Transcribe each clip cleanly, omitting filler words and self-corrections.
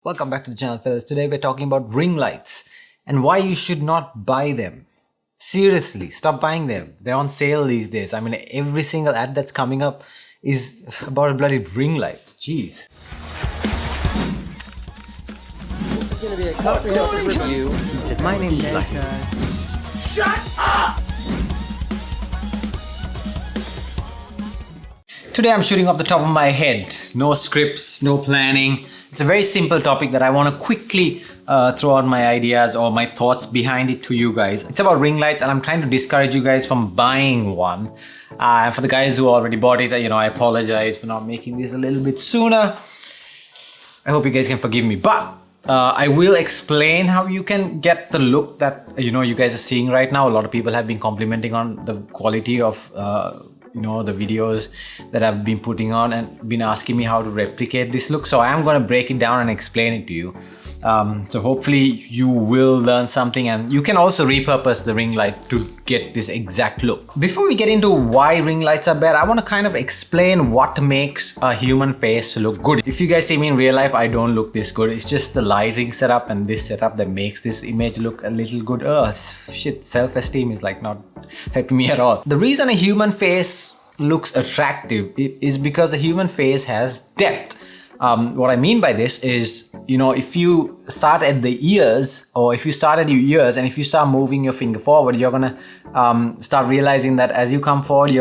Welcome back to the channel, fellas. Today we're talking about ring lights and why you should not buy them. Seriously, stop buying them. They're on sale these days. I mean, every single ad that's coming up is about a bloody ring light. Jeez. This is going to be a comprehensive review. My name is Black. Shut up! Today I'm shooting off the top of my head. No scripts, no planning. It's a very simple topic that I want to quickly throw out my ideas or my thoughts behind it to you guys. It's about ring lights and I'm trying to discourage you guys from buying one. For the guys who already bought it, I apologize for not making this a little bit sooner. I hope you guys can forgive me. But I will explain how you can get the look that you guys are seeing right now. A lot of people have been complimenting on the quality of the videos that I've been putting on and been asking me how to replicate this look. So I am going to break it down and explain it to you. So hopefully you will learn something and you can also repurpose the ring light to get this exact look. Before we get into why ring lights are bad, I want to kind of explain what makes a human face look good. If you guys see me in real life, I don't look this good. It's just the lighting setup and this setup that makes this image look a little good. Shit, self-esteem is like not helping me at all. The reason a human face looks attractive is because the human face has depth. What I mean by this is, if you start at the ears, or if you start at your ears and if you start moving your finger forward, you're gonna start realizing that as you come forward,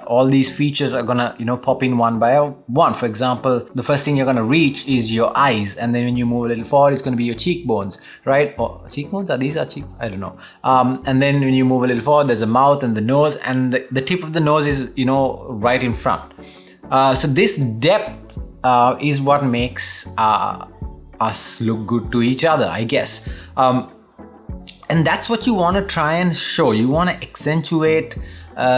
all these features are gonna, pop in one by one. For example, the first thing you're gonna reach is your eyes, and then when you move a little forward, it's gonna be your cheekbones, right? Or cheekbones? I don't know. And then when you move a little forward, there's a mouth and the nose, and the tip of the nose is, right in front. So this depth is what makes us look good to each other, I guess. And that's what you want to try and show. You want to accentuate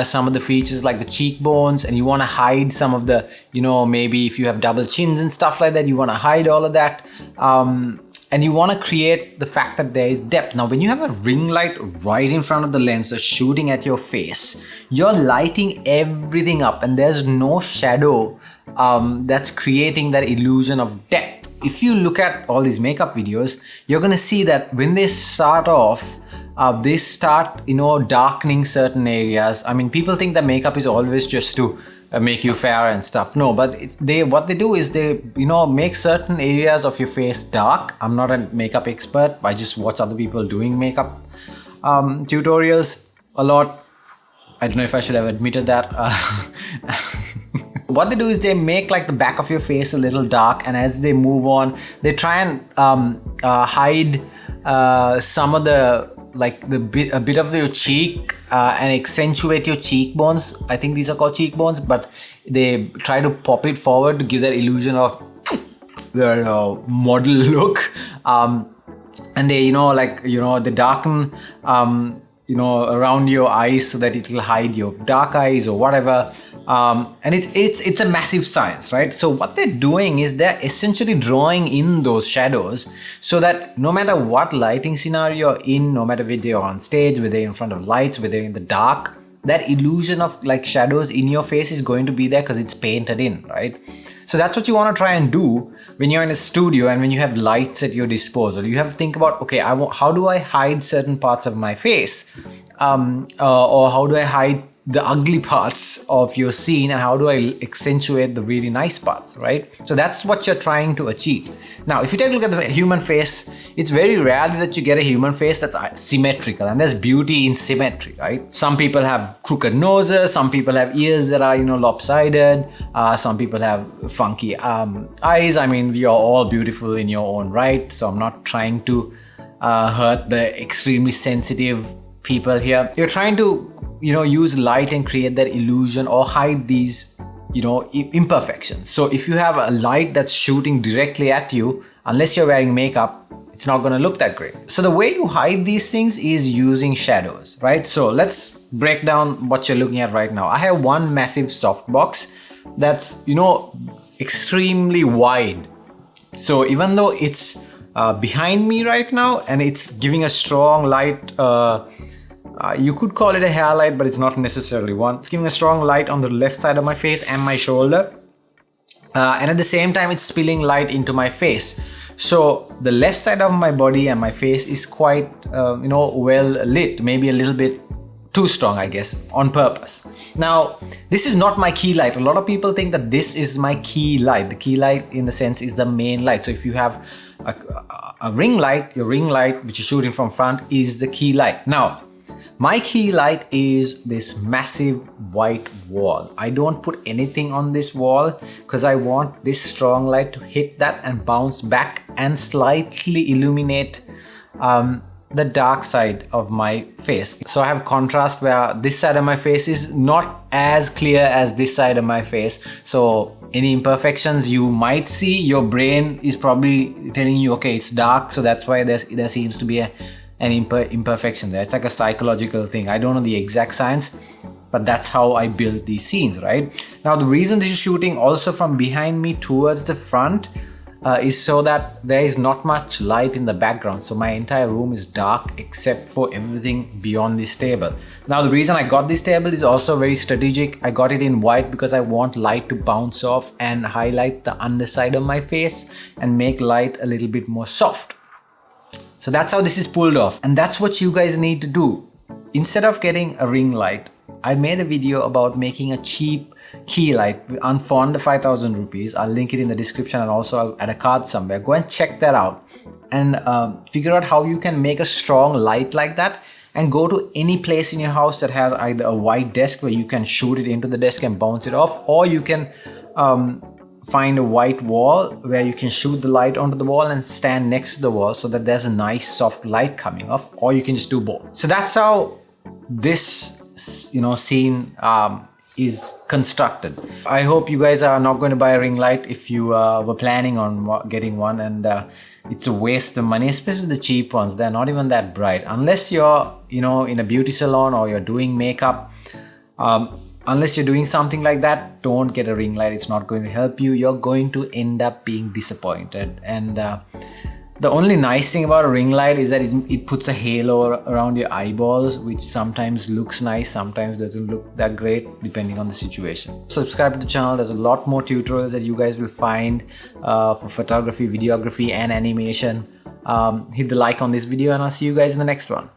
some of the features like the cheekbones, and you want to hide some of the, maybe if you have double chins and stuff like that, you want to hide all of that. And you want to create the fact that there is depth. Now, when you have a ring light right in front of the lens, so shooting at your face, you're lighting everything up and there's no shadow that's creating that illusion of depth. If you look at all these makeup videos, you're going to see that when they start off, they start, darkening certain areas. I mean, people think that makeup is always just to make you fair and stuff. No, but what they do is they make certain areas of your face dark. I'm not a makeup expert. I just watch other people doing makeup tutorials a lot. I don't know if I should have admitted that. What they do is they make like the back of your face a little dark, and as they move on, they try and hide some of the a bit of your cheek and accentuate your cheekbones. I think these are called cheekbones, but they try to pop it forward to give that illusion of the model look. And they they darken around your eyes so that it will hide your dark eyes or whatever. And it's a massive science, right? So what they're doing is they're essentially drawing in those shadows so that no matter what lighting scenario you're in, no matter whether you're on stage, whether you're in front of lights, whether you're in the dark, that illusion of like shadows in your face is going to be there because it's painted in, right? So that's what you want to try and do when you're in a studio and when you have lights at your disposal. You have to think about, okay, how do I hide certain parts of my face? Or how do I hide the ugly parts of your scene, and how do I accentuate the really nice parts, right? So that's what you're trying to achieve. Now, if you take a look at the human face, it's very rare that you get a human face that's symmetrical, and there's beauty in symmetry, right? Some people have crooked noses, some people have ears that are, lopsided, some people have funky eyes. I mean, we are all beautiful in your own right, so I'm not trying to hurt the extremely sensitive people here. You're trying to use light and create that illusion or hide these imperfections. So if you have a light that's shooting directly at you, unless you're wearing makeup, it's not going to look that great. So the way you hide these things is using shadows, right? So let's break down what you're looking at right now. I have one massive softbox that's extremely wide. So even though it's behind me right now and it's giving a strong light, you could call it a hair light, but it's not necessarily one. It's giving a strong light on the left side of my face and my shoulder. And at the same time, it's spilling light into my face. So the left side of my body and my face is quite, well lit, maybe a little bit too strong, I guess, on purpose. Now, this is not my key light. A lot of people think that this is my key light. The key light, in the sense, is the main light. So if you have a ring light, your ring light, which is shooting from front, is the key light. Now, my key light is this massive white wall. I don't put anything on this wall because I want this strong light to hit that and bounce back and slightly illuminate the dark side of my face. So I have contrast where this side of my face is not as clear as this side of my face. So any imperfections you might see, your brain is probably telling you, okay, it's dark, so that's why there seems to be an imperfection there. It's like a psychological thing. I don't know the exact science, but that's how I build these scenes, right? Now, the reason this is shooting also from behind me towards the front is so that there is not much light in the background. So my entire room is dark except for everything beyond this table. Now, the reason I got this table is also very strategic. I got it in white because I want light to bounce off and highlight the underside of my face and make light a little bit more soft. So that's how this is pulled off. And that's what you guys need to do. Instead of getting a ring light, I made a video about making a cheap key light for under 5,000 rupees. I'll link it in the description and also I'll add a card somewhere. Go and check that out and figure out how you can make a strong light like that, and go to any place in your house that has either a white desk where you can shoot it into the desk and bounce it off, or you can find a white wall where you can shoot the light onto the wall and stand next to the wall so that there's a nice soft light coming off, or you can just do both. So that's how this scene is constructed. I hope you guys are not going to buy a ring light if you were planning on getting one, and it's a waste of money, especially the cheap ones. They're not even that bright unless you're in a beauty salon or you're doing makeup. Unless you're doing something like that, don't get a ring light. It's not going to help you. You're going to end up being disappointed. And the only nice thing about a ring light is that it puts a halo around your eyeballs, which sometimes looks nice, sometimes doesn't look that great, depending on the situation. Subscribe to the channel. There's a lot more tutorials that you guys will find for photography, videography, and animation. Hit the like on this video, and I'll see you guys in the next one.